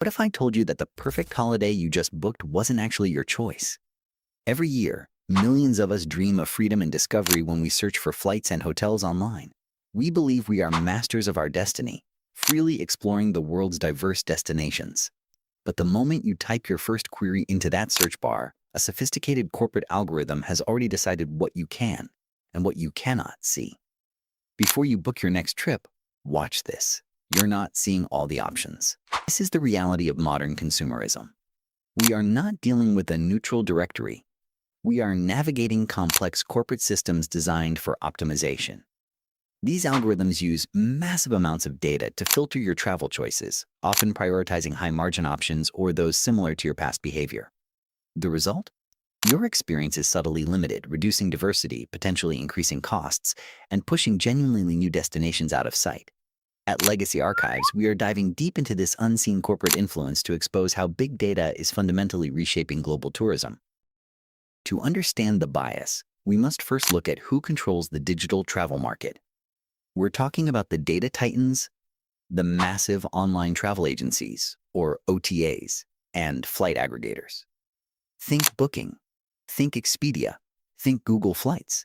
What if I told you that the perfect holiday you just booked wasn't actually your choice? Every year, millions of us dream of freedom and discovery when we search for flights and hotels online. We believe we are masters of our destiny, freely exploring the world's diverse destinations. But the moment you type your first query into that search bar, a sophisticated corporate algorithm has already decided what you can and what you cannot see. Before you book your next trip, watch this. You're not seeing all the options. This is the reality of modern consumerism. We are not dealing with a neutral directory. We are navigating complex corporate systems designed for optimization. These algorithms use massive amounts of data to filter your travel choices, often prioritizing high-margin options or those similar to your past behavior. The result? Your experience is subtly limited, reducing diversity, potentially increasing costs, and pushing genuinely new destinations out of sight. At Legacy Archives, we are diving deep into this unseen corporate influence to expose how big data is fundamentally reshaping global tourism. To understand the bias, we must first look at who controls the digital travel market. We're talking about the data titans, the massive online travel agencies, or OTAs, and flight aggregators. Think Booking, think Expedia, think Google Flights.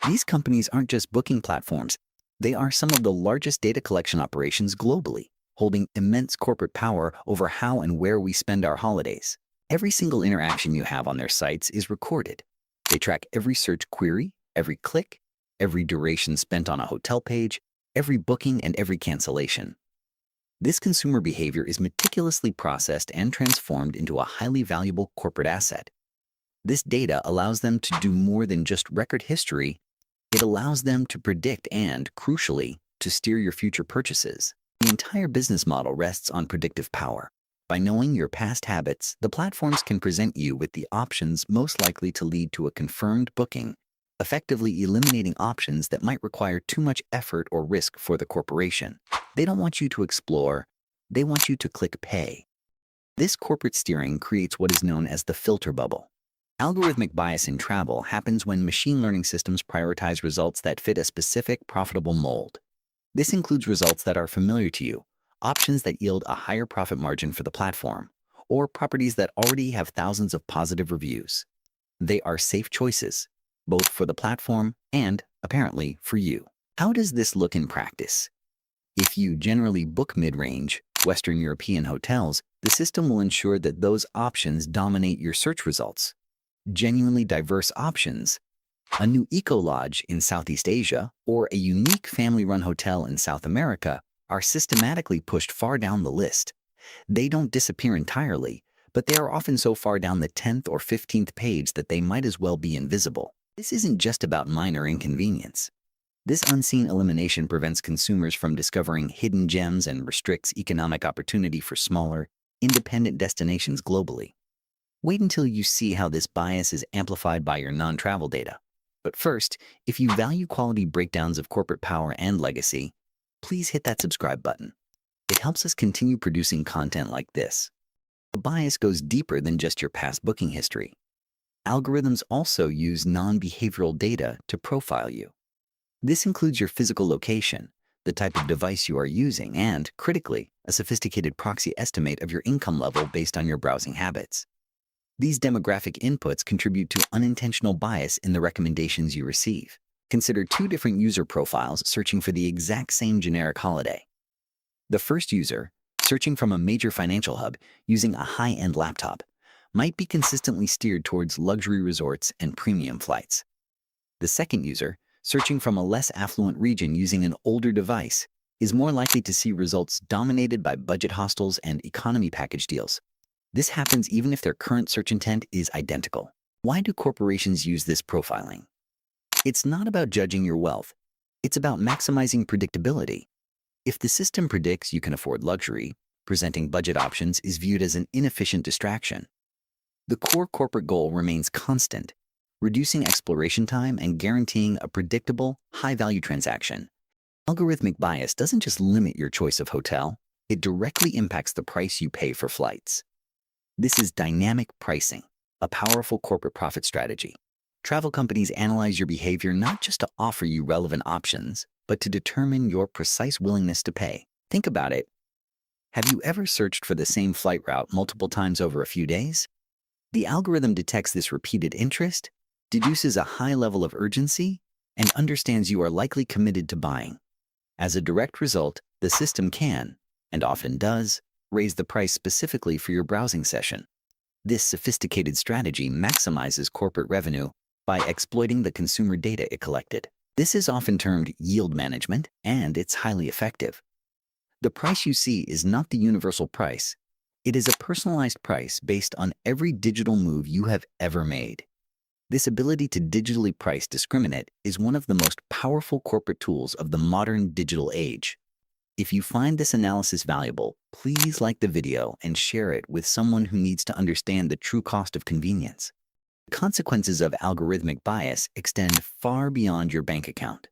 These companies aren't just booking platforms, they are some of the largest data collection operations globally, holding immense corporate power over how and where we spend our holidays. Every single interaction you have on their sites is recorded. They track every search query, every click, every duration spent on a hotel page, every booking, and every cancellation. This consumer behavior is meticulously processed and transformed into a highly valuable corporate asset. This data allows them to do more than just record history. It allows them to predict and, crucially, to steer your future purchases. The entire business model rests on predictive power. By knowing your past habits, the platforms can present you with the options most likely to lead to a confirmed booking, effectively eliminating options that might require too much effort or risk for the corporation. They don't want you to explore, they want you to click pay. This corporate steering creates what is known as the filter bubble. Algorithmic bias in travel happens when machine learning systems prioritize results that fit a specific profitable mold. This includes results that are familiar to you, options that yield a higher profit margin for the platform, or properties that already have thousands of positive reviews. They are safe choices, both for the platform and, apparently, for you. How does this look in practice? If you generally book mid-range, Western European hotels, the system will ensure that those options dominate your search results. Genuinely diverse options, a new eco-lodge in Southeast Asia, or a unique family-run hotel in South America, are systematically pushed far down the list. They don't disappear entirely, but they are often so far down the 10th or 15th page that they might as well be invisible. This isn't just about minor inconvenience. This unseen elimination prevents consumers from discovering hidden gems and restricts economic opportunity for smaller, independent destinations globally. Wait until you see how this bias is amplified by your non-travel data. But first, if you value quality breakdowns of corporate power and legacy, please hit that subscribe button. It helps us continue producing content like this. The bias goes deeper than just your past booking history. Algorithms also use non-behavioral data to profile you. This includes your physical location, the type of device you are using, and, critically, a sophisticated proxy estimate of your income level based on your browsing habits. These demographic inputs contribute to unintentional bias in the recommendations you receive. Consider two different user profiles searching for the exact same generic holiday. The first user, searching from a major financial hub using a high-end laptop, might be consistently steered towards luxury resorts and premium flights. The second user, searching from a less affluent region using an older device, is more likely to see results dominated by budget hostels and economy package deals. This happens even if their current search intent is identical. Why do corporations use this profiling? It's not about judging your wealth. It's about maximizing predictability. If the system predicts you can afford luxury, presenting budget options is viewed as an inefficient distraction. The core corporate goal remains constant, reducing exploration time and guaranteeing a predictable, high-value transaction. Algorithmic bias doesn't just limit your choice of hotel, it directly impacts the price you pay for flights. This is dynamic pricing, a powerful corporate profit strategy. Travel companies analyze your behavior not just to offer you relevant options, but to determine your precise willingness to pay. Think about it. Have you ever searched for the same flight route multiple times over a few days? The algorithm detects this repeated interest, deduces a high level of urgency, and understands you are likely committed to buying. As a direct result, the system can, and often does, raise the price specifically for your browsing session. This sophisticated strategy maximizes corporate revenue by exploiting the consumer data it collected. This is often termed yield management, and it's highly effective. The price you see is not the universal price. It is a personalized price based on every digital move you have ever made. This ability to digitally price discriminate is one of the most powerful corporate tools of the modern digital age. If you find this analysis valuable, please like the video and share it with someone who needs to understand the true cost of convenience. The consequences of algorithmic bias extend far beyond your bank account.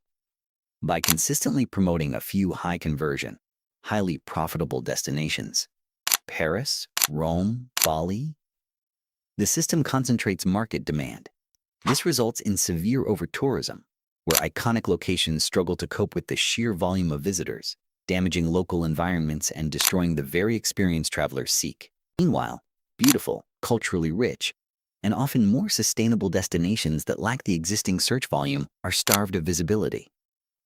By consistently promoting a few high-conversion, highly profitable destinations, Paris, Rome, Bali, the system concentrates market demand. This results in severe over-tourism, where iconic locations struggle to cope with the sheer volume of visitors, damaging local environments and destroying the very experience travelers seek. Meanwhile, beautiful, culturally rich, and often more sustainable destinations that lack the existing search volume are starved of visibility.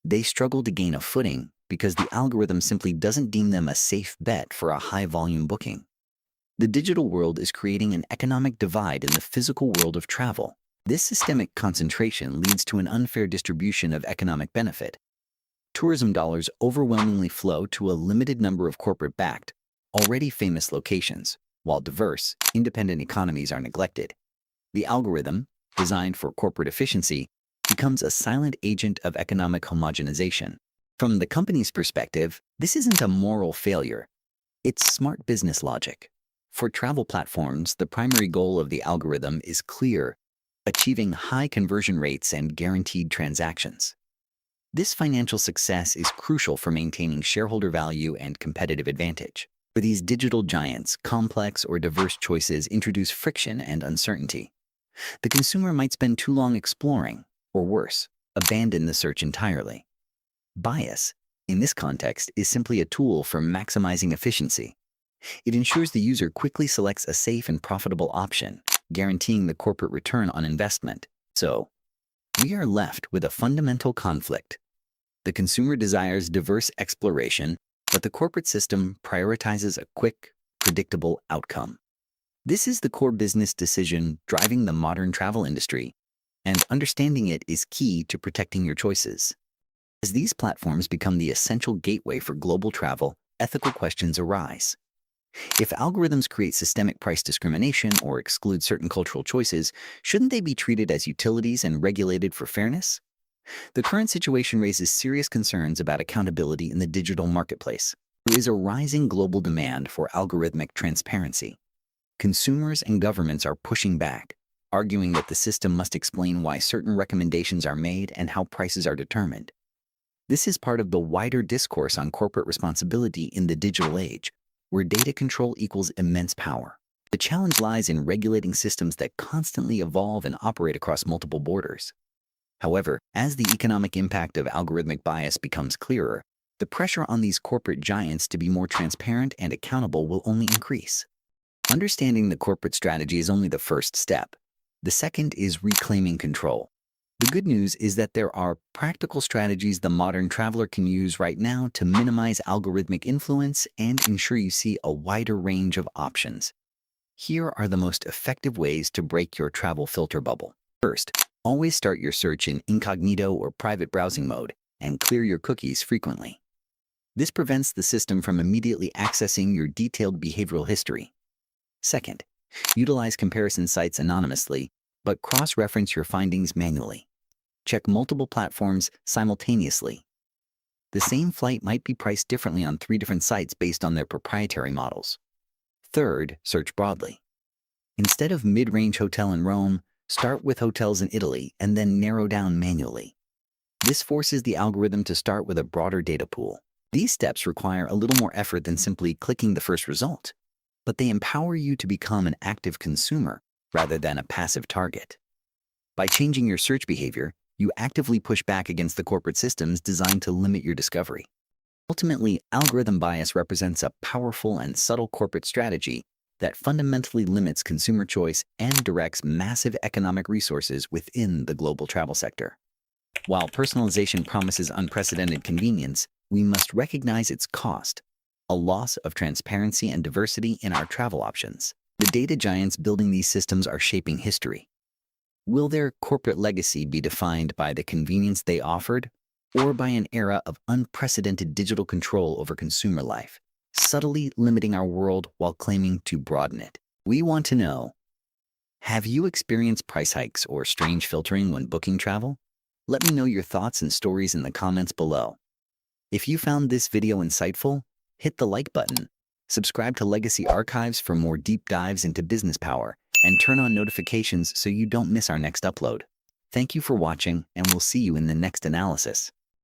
They struggle to gain a footing because the algorithm simply doesn't deem them a safe bet for a high-volume booking. The digital world is creating an economic divide in the physical world of travel. This systemic concentration leads to an unfair distribution of economic benefit. Tourism dollars overwhelmingly flow to a limited number of corporate-backed, already famous locations, while diverse, independent economies are neglected. The algorithm, designed for corporate efficiency, becomes a silent agent of economic homogenization. From the company's perspective, this isn't a moral failure. It's smart business logic. For travel platforms, the primary goal of the algorithm is clear: achieving high conversion rates and guaranteed transactions. This financial success is crucial for maintaining shareholder value and competitive advantage. For these digital giants, complex or diverse choices introduce friction and uncertainty. The consumer might spend too long exploring, or worse, abandon the search entirely. Bias, in this context, is simply a tool for maximizing efficiency. It ensures the user quickly selects a safe and profitable option, guaranteeing the corporate return on investment. So, we are left with a fundamental conflict. The consumer desires diverse exploration, but the corporate system prioritizes a quick, predictable outcome. This is the core business decision driving the modern travel industry, and understanding it is key to protecting your choices. As these platforms become the essential gateway for global travel, ethical questions arise. If algorithms create systemic price discrimination or exclude certain cultural choices, shouldn't they be treated as utilities and regulated for fairness? The current situation raises serious concerns about accountability in the digital marketplace. There is a rising global demand for algorithmic transparency. Consumers and governments are pushing back, arguing that the system must explain why certain recommendations are made and how prices are determined. This is part of the wider discourse on corporate responsibility in the digital age, where data control equals immense power. The challenge lies in regulating systems that constantly evolve and operate across multiple borders. However, as the economic impact of algorithmic bias becomes clearer, the pressure on these corporate giants to be more transparent and accountable will only increase. Understanding the corporate strategy is only the first step. The second is reclaiming control. The good news is that there are practical strategies the modern traveler can use right now to minimize algorithmic influence and ensure you see a wider range of options. Here are the most effective ways to break your travel filter bubble. First, always start your search in incognito or private browsing mode and clear your cookies frequently. This prevents the system from immediately accessing your detailed behavioral history. Second, utilize comparison sites anonymously, but cross-reference your findings manually. Check multiple platforms simultaneously. The same flight might be priced differently on 3 different sites based on their proprietary models. Third, search broadly. Instead of mid-range hotel in Rome, start with hotels in Italy and then narrow down manually. This forces the algorithm to start with a broader data pool. These steps require a little more effort than simply clicking the first result, but they empower you to become an active consumer rather than a passive target. By changing your search behavior, you actively push back against the corporate systems designed to limit your discovery. Ultimately, algorithm bias represents a powerful and subtle corporate strategy that fundamentally limits consumer choice and directs massive economic resources within the global travel sector. While personalization promises unprecedented convenience, we must recognize its cost, a loss of transparency and diversity in our travel options. The data giants building these systems are shaping history. Will their corporate legacy be defined by the convenience they offered, or by an era of unprecedented digital control over consumer life, subtly limiting our world while claiming to broaden it? We want to know, have you experienced price hikes or strange filtering when booking travel? Let me know your thoughts and stories in the comments below. If you found this video insightful, hit the like button, subscribe to Legacy Archives for more deep dives into business power, and turn on notifications so you don't miss our next upload. Thank you for watching, and we'll see you in the next analysis.